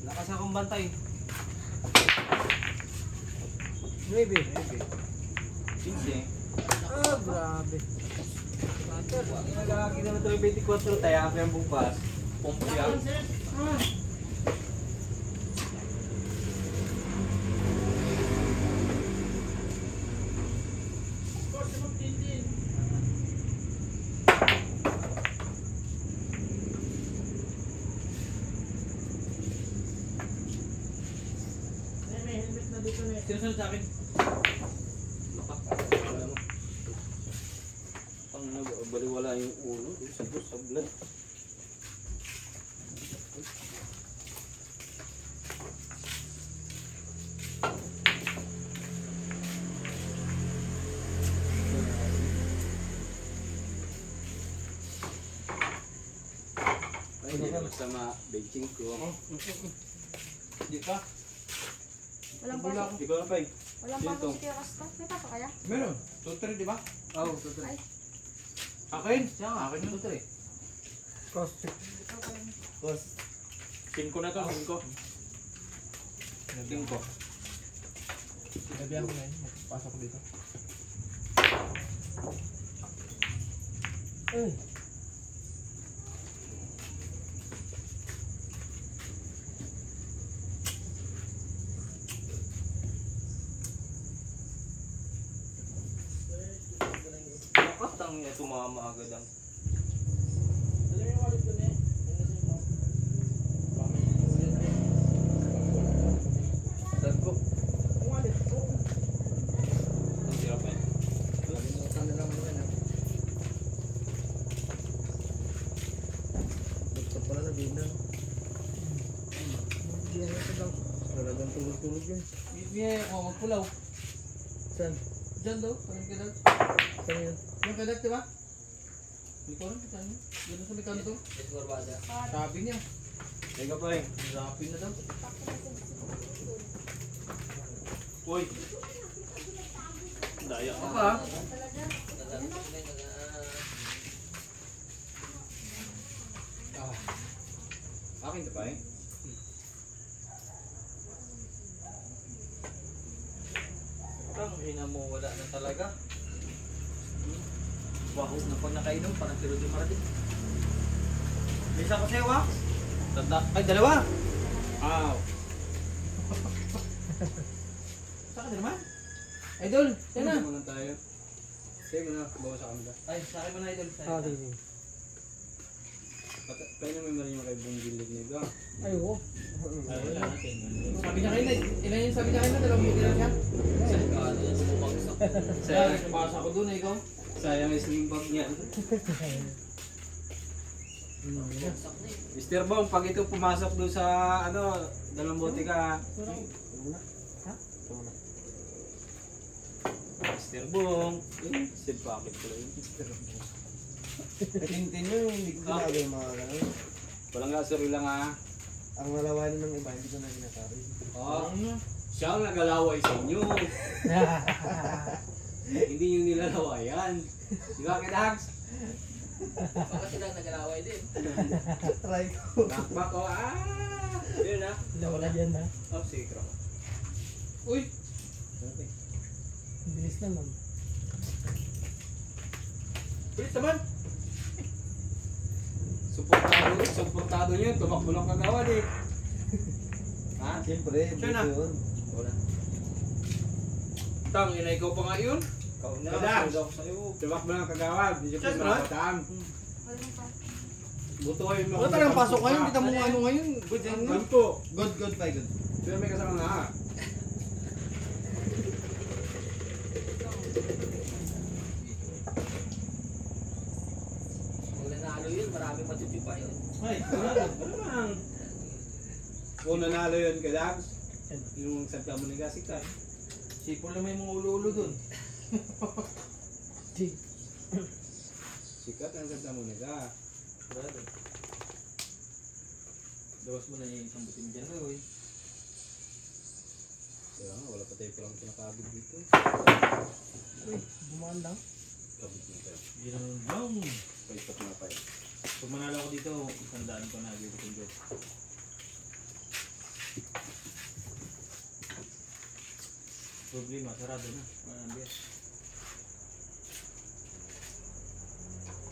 Lakas akong bantay. 9. 15. Ah, grabe. Nagkakaki naman ito yung 24 tayo ako yung bukas. Pumpya. Sinusunod sa akin. Pang baliwala yung ulo, sa blood. Hindi masama benching ko. Hindi pa. Walang pasok. Hindi ko na pa eh. Walang pasok si Kuya Kasto. May pasok kaya? Meron. 2-3 di ba? Oo, tutuloy. Ay. Akin? Siya nga, akin yung 2-3. Cost. Boss. 5 na to, 5. 5. Sinabihan ko na yun. Pasok dito. Ay. Bakit ang tumama agad ang... Saan ko? Ang hirap eh. Kalimutan na naman yan. Gusto pala na binan. Hindi yan ito daw. Talagang tulog-tulog yun. Bibigyan ako magpulaw. Saan? Diyan daw, parang kadat. Saan yun? Yung kadat, di ba? Hindi ko alam, saan yun? Doon sa may kanto. Sabi niya. Teka pa eh. Rapin na daw. Uy! Daya ka. Baka. Akin ka pa eh. Ang ina mo, wala na talaga. Baho na pag nakainom, parang tiro di marating. May isa ko sa'yo ha? Ay, dalawa! Wow! Saan ka naman? Idol, yan na. Muna tayo. Sige muna, bawa sa kanila. Ay, sa akin mo na idol. Ah, sige. Kaya naman marin yung kay Bong Gilid nito. Ay, oo. Ay, wala natin. Sabi niya kayo na, ilan yung sabi niya kayo na, 2 buti lang siya. Sayang, nabasa ko dun eh, ikaw. Sayang yung sling bag niyan. Mr. Bong, pag ito pumasok doon sa ano, 2 bote ka. Mr. Bong. Sid pocket ko lang. Katintin nyo, hindi ko ginagawa yung mga gano'n. Walang gasuri lang ha. Ang nalawanin ng iba, hindi ko na ginagawa. Oh, siya ang nagalaway sa inyo. Hindi nyo nilalawayan. Di ba, Kidags? Baka sila nagalaway din. Try ko. Bakbak ko. Yun ha. Wala dyan na. Oh, sige, krok. Uy! Bilis naman. Ulit naman! Suportado nyo, tumakbo ng kagawad eh. Ha? Siyempre, Siya na. buto yun. Wala. Tang, ina ikaw pa nga yun. Ikaw na, Kidags. sunod ako sa'yo. Tumakbo ng kagawad. Hindi siya Siyempre. pinakabataan. Walang pasok. Buto kayo Wala talagang pasok ngayon, kita mo nga ano ngayon. Good yan nga. Good po. Good, bye, good. Pero may kasama na ha. Kung nanalo yun, marami matuti pa yun. Ay, wala naman. Kung nanalo yun, Kidags. Yung Santa Monica Sikat. Sipol na may mga ulo-ulo dun. Sikat ang Santa Monica. Brother. Dawas mo na yung isang butim dyan, Roy. Kaya nga, wala pa tayo palang kinakabig dito. Uy, bumaan lang. Kabig na tayo. Yan lang. Paisap na pa yun. Pag manalo ako dito, 100 ko na bibigyan ko. Problema, sarado na. Biya.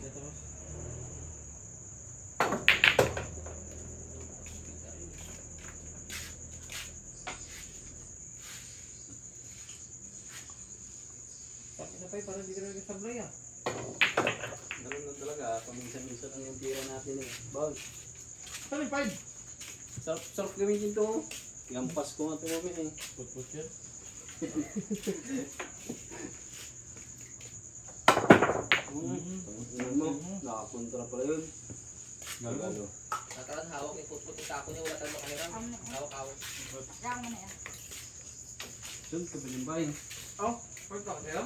Ito mo. Isa pa para hindi ka na nagsablay ah. Ganun na talaga, paminsan-minsan lang yung tira natin eh. Bawal. Saan yung 5? Sarap gamitin to. Yampas ko nga ito namin eh. Put yan. Nakakontra pala yun. Galo. Nataran hawak yung putput yung tako niya, wala tayong makahiram. Hawak-hawak. Lang mo na yan. Sun, kabiling bahin. Oh, pwede ka sa'yo?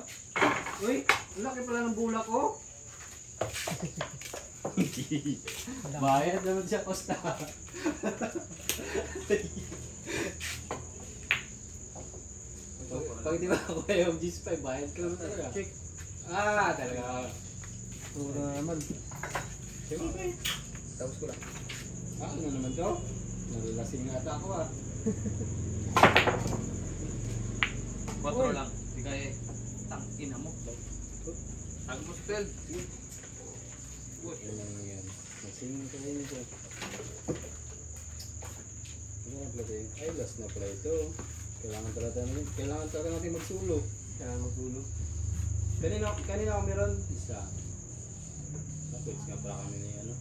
Uy, ang laki pala ng bulak ko. Bayad naman siya, Costa. Pag di ba ako yung G5, bayad ka naman talaga. Check. Talaga. Puro naman. Tapos ko lang. Ano naman to? Nalalasing nga ata ako ah. 4 lang. Di kaya tangina mo. Tago mo sa 12. Ano lang yan? Masing ka rin ito. Ano na pala tayo? Ay, last na pala ito. Kailangan talaga natin magsulo. Kailangan magsulo. Kanina ako meron isa. Tapos nga pala kami ni ano.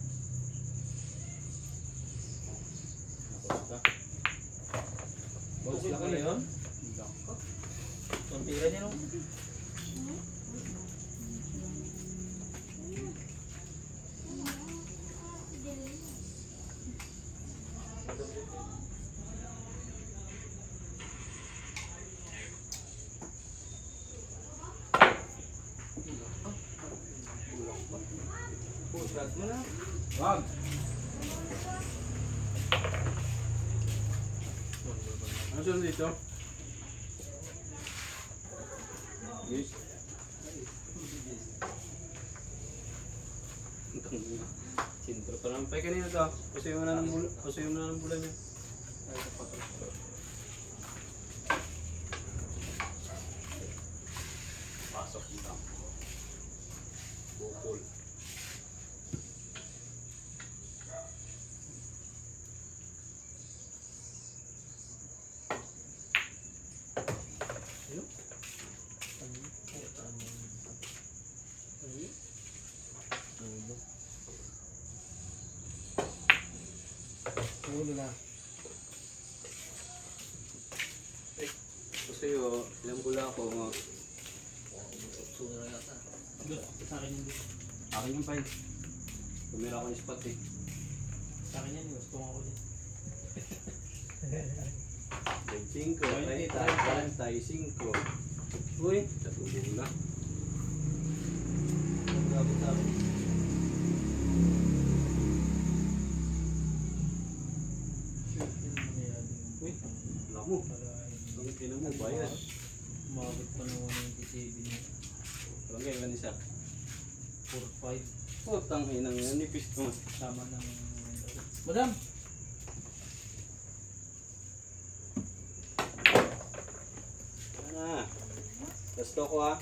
Nakosta. Boss, Okay laki na yun? Ang tira niya no? Push mo na. Wag. Ano sunod dito? Yes. Sintro pa lang. Pay kanina to. Pasuyo mo na ng bulan niya. Pasok dito. Bukol. Ulo na. Gusto yun, ilang bula ako nga. Suno na yata. Sa akin yung Akin yung file. Tumira ko yung spot eh. Sa akin yan, gusto ko din. 25, 30, 35. Uy, sa tubong na. Gabot sa akin. Uy, wala mo. Ang tinan mo, bayad. Umabot pa ng 197 na. Walang kayo kanisa. 4-5. Putang inang yan, nipis ko. Tama ng... Madam! Ano? Gusto ko ah.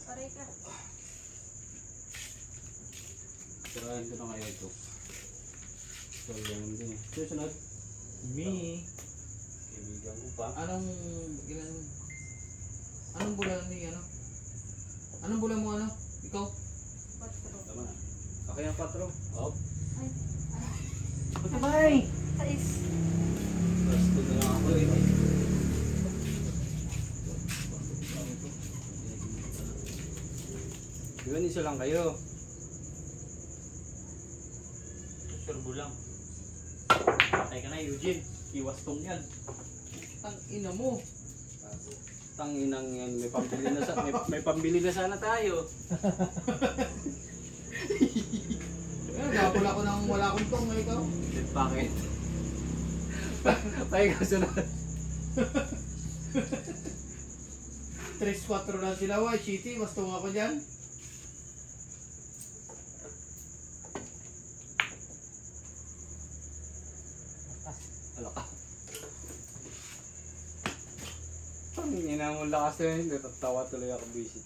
Paray ka. Sirahin ko na kayo ito. So, yan din eh. Susunod. Me. Kaibigan ko pa. Anong bulan ni ano? Anong bulan mo ano? Ikaw? Patro. Tama na. Okay ang patro. Oh. Ay, Patay! sais. Gusto na lang ako eh. Diba isa lang kayo? Turbo lang. Patay ka na, Eugene. Iwas tong yan. Ang ina mo. Tanginang yan, may pambili na may pambili na sana tayo. Gapol ako nang wala akong tong na ikaw. Bakit? Tayo ka sunod. 3-4 lang sila, City. Mas tunga ko dyan. Ina mo lakas na yun. Natatawa tuloy ako visit.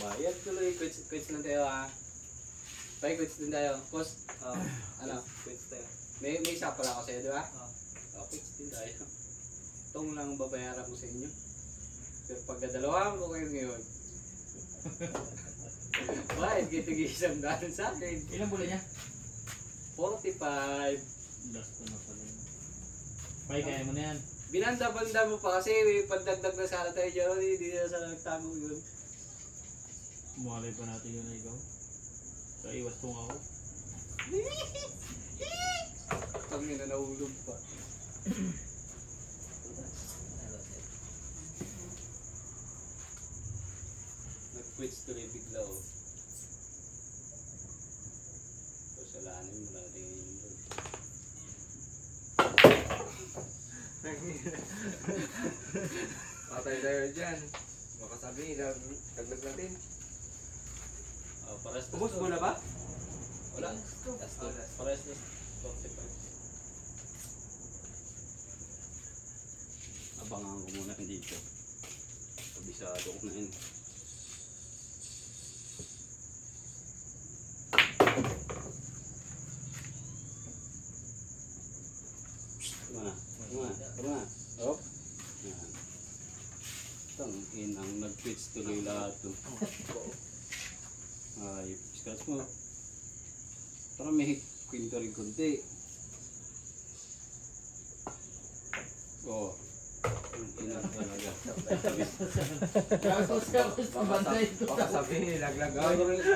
Bayad tuloy. Quits lang tayo ha. Tay, quits din tayo. Boss, quits tayo. May isa pala ako sa'yo, di ba? Quits din tayo. Itong lang babayaran ko sa inyo. Pero pagkadalawa ko kayo ngayon. Bakit kayo tig-isang dahil sa akin? Ilang bulan niya? 45. Last ko na pala. Pai, kaya mo na yan. Binanda-banda mo pa kasi pandagdag na sana tayo dyan. Hindi na sana nagtago yun. Muhalay pa natin yun na ikaw. Kaiwas tong ako. Kami na nahulog pa. Nag-quits tuloy bigla oh. Kasalanan mo natin yun doon. Patay tayo dyan. Baka sabihin, dagdag natin. Paras na Ubus mo na ba? Wala. Paras na 45. Abangan ko muna dito. Kabisado ko na yun. Tama na. Op. Yan. Tangin ang nag-quits tuloy lahat to. Ay, scratch mo. Para may kwento rin kunti. Oh. Ina talaga. Tapos ka, basta ito. Baka sabihin, laglag.